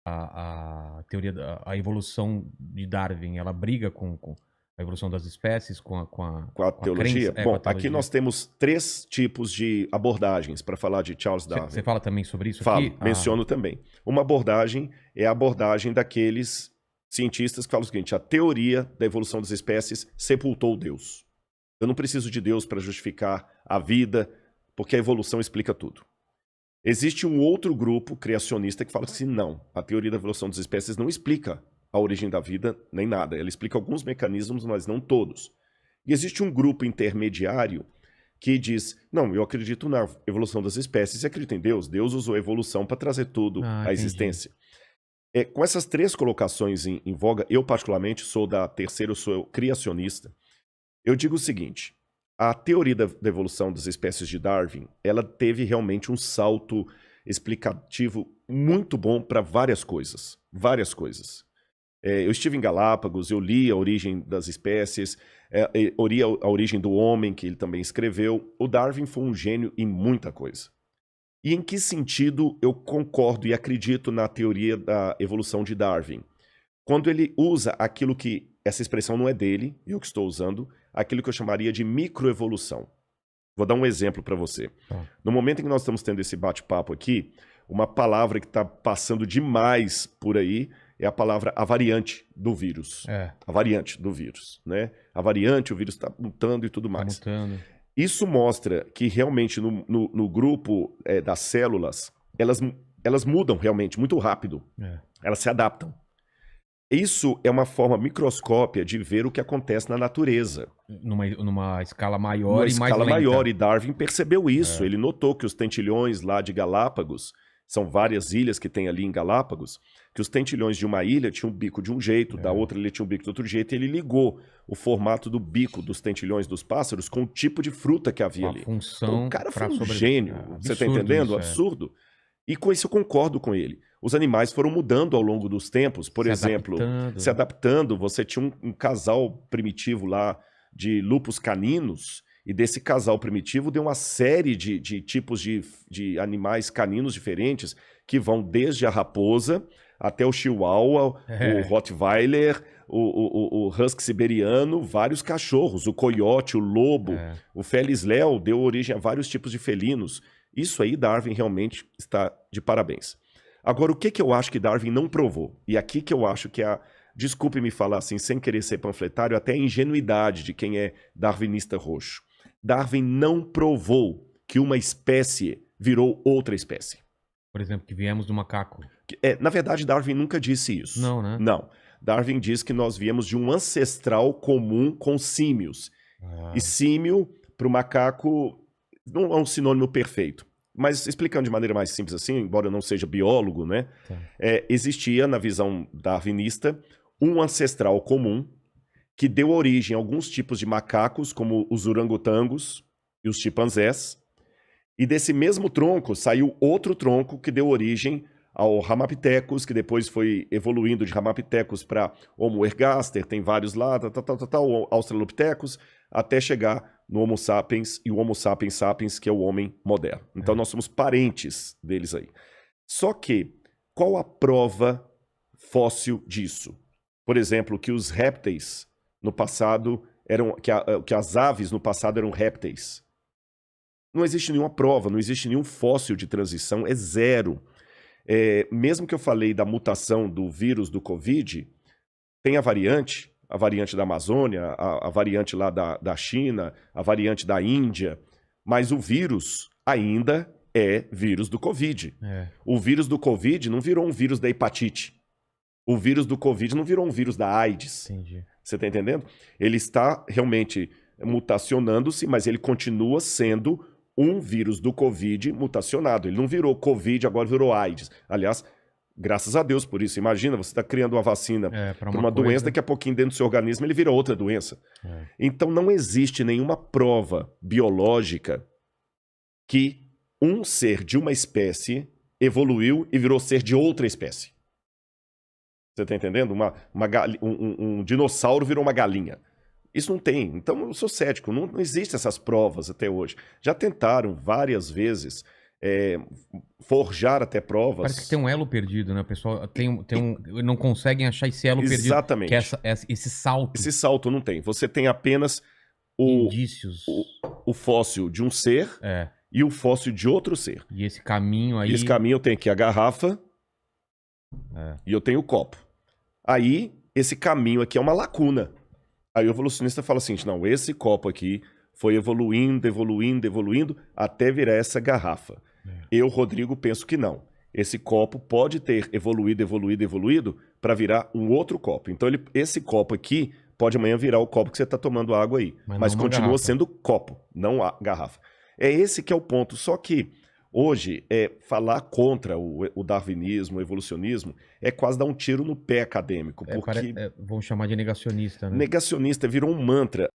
a teoria a evolução de Darwin, ela briga com a evolução das espécies, Com a com a crença, teologia? com a Bom, aqui teologia? nós temos 3 tipos de abordagens para falar de Charles Você Darwin. fala também sobre isso Falo, aqui? menciono também. Uma abordagem é a abordagem daqueles cientistas que falam o seguinte: a teoria da evolução das espécies sepultou Deus. Eu não preciso de Deus para justificar a vida, porque a evolução explica tudo. Existe um outro grupo criacionista que fala assim: não, a teoria da evolução das espécies não explica a origem da vida nem nada. Ela explica alguns mecanismos, mas não todos. E existe um grupo intermediário que diz: não, eu acredito na evolução das espécies e acredito em Deus. Deus usou a evolução para trazer tudo à Entendi. existência. Com essas 3 colocações em voga, eu particularmente sou da terceira, eu sou criacionista. Eu digo o seguinte: a teoria da evolução das espécies de Darwin, ela teve realmente um salto explicativo muito bom para várias coisas. Várias coisas. Eu estive em Galápagos, eu li a origem das espécies, eu li a origem do homem, que ele também escreveu. O Darwin foi um gênio em muita coisa. E em que sentido eu concordo e acredito na teoria da evolução de Darwin? Quando ele usa aquilo que, essa expressão não é dele, eu que estou usando, aquilo que eu chamaria de microevolução. Vou dar um exemplo para você. No momento em que nós estamos tendo esse bate-papo aqui, uma palavra que está passando demais por aí é a palavra a variante do vírus. A variante do vírus, né? A variante, o vírus está mutando e tudo mais. Mutando. Isso mostra que realmente no grupo das células, elas mudam realmente muito rápido. Elas se adaptam. Isso é uma forma microscópia de ver o que acontece na natureza. Numa escala maior Numa e mais escala lenta. maior, e Darwin percebeu isso. Ele notou que os tentilhões lá de Galápagos, são várias ilhas que tem ali em Galápagos, que os tentilhões de uma ilha tinham um bico de um jeito, da outra ilha tinha um bico de outro jeito, e ele ligou o formato do bico dos tentilhões dos pássaros com o tipo de fruta que havia ali. Função Então, o cara foi um gênio. Você está absurdo entendendo? isso, Absurdo. E com isso eu concordo com ele. Os animais foram mudando ao longo dos tempos. Por exemplo, se adaptando. Você tinha um casal primitivo lá de lupus caninos, e desse casal primitivo deu uma série de tipos de animais caninos diferentes, que vão desde a raposa até o chihuahua, o rottweiler, o husky siberiano, vários cachorros, o coiote, o lobo, o Felis Leo deu origem a vários tipos de felinos. Isso aí Darwin realmente está de parabéns. Agora, o que eu acho que Darwin não provou? E aqui que eu acho que desculpe-me falar assim, sem querer ser panfletário, até a ingenuidade de quem é darwinista roxo. Darwin não provou que uma espécie virou outra espécie. Por exemplo, que viemos do macaco. Na verdade, Darwin nunca disse isso. Não, né? Não. Darwin diz que nós viemos de um ancestral comum com símios. E símio, para o macaco, não é um sinônimo perfeito. Mas explicando de maneira mais simples assim, embora eu não seja biólogo, né? Existia, na visão darwinista, um ancestral comum que deu origem a alguns tipos de macacos, como os orangotangos e os chimpanzés. E desse mesmo tronco saiu outro tronco que deu origem ao Ramapithecus, que depois foi evoluindo de Ramapithecus para Homo ergaster, tem vários lá, o Australopithecus, até chegar no Homo sapiens e o Homo sapiens sapiens, que é o homem moderno. Então nós somos parentes deles aí. Só que, qual a prova fóssil disso? Por exemplo, que os répteis no passado que as aves no passado eram répteis. Não existe nenhuma prova, não existe nenhum fóssil de transição, é zero. Mesmo que eu falei da mutação do vírus do Covid, tem a variante da Amazônia, a variante lá da China, a variante da Índia, mas o vírus ainda é vírus do Covid. O vírus do Covid não virou um vírus da hepatite. O vírus do Covid não virou um vírus da AIDS. Entendi. Você está entendendo? Ele está realmente mutacionando-se, mas ele continua sendo um vírus do Covid mutacionado. Ele não virou Covid, agora virou AIDS. Aliás, graças a Deus por isso. Imagina, você está criando uma vacina para uma doença, daqui a pouquinho dentro do seu organismo ele vira outra doença. Então não existe nenhuma prova biológica que um ser de uma espécie evoluiu e virou ser de outra espécie. Você está entendendo? Um dinossauro virou uma galinha. Isso não tem. Então eu sou cético. Não existem essas provas até hoje. Já tentaram várias vezes forjar até provas. Parece que tem um elo perdido, né? O pessoal não conseguem achar esse elo Exatamente. perdido. Que é esse salto. Esse salto não tem. Você tem apenas indícios. O fóssil de um ser e o fóssil de outro ser. E esse caminho aí... E esse caminho eu tenho aqui a garrafa e eu tenho o copo. Aí, esse caminho aqui é uma lacuna. Aí o evolucionista fala assim, não, esse copo aqui foi evoluindo, evoluindo, evoluindo, até virar essa garrafa. Eu, Rodrigo, penso que não. Esse copo pode ter evoluído, evoluído, evoluído para virar um outro copo. Então, esse copo aqui pode amanhã virar o copo que você está tomando água aí. Mas continua sendo copo, não a garrafa. É esse que é o ponto. Só que hoje, falar contra o darwinismo, o evolucionismo, é quase dar um tiro no pé acadêmico. Porque vamos chamar de negacionista, né? Negacionista virou um mantra.